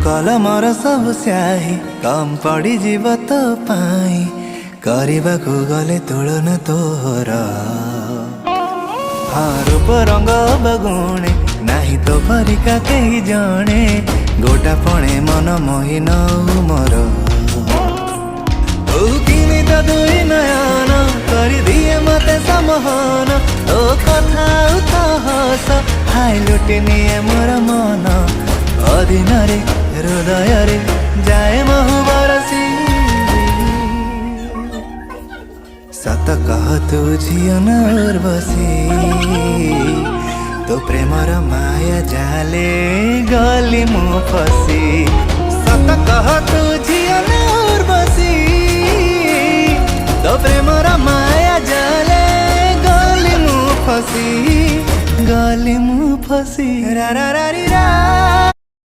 कलमर सब स्याही कम पड़ी जीव तो पाई करने को गले तुलन तोर हाँ रूप रंग बगुणे नाही तो परिका कही जणे गोटा पणे मन मोहिन मोर किनी तो दुई नयन कर दिए मते समहन तो कथा तो हस हाय लुटि निए मोर मन अधीन रे हृदय रे जाए महु बरसी सत कह तू झियो न उर्वशी तो प्रेमर माया जाले गली मु फसी सत कह तू झियो न उर्वशी तो प्रेमर माया जाले गली मु फसी रा रा रा री रा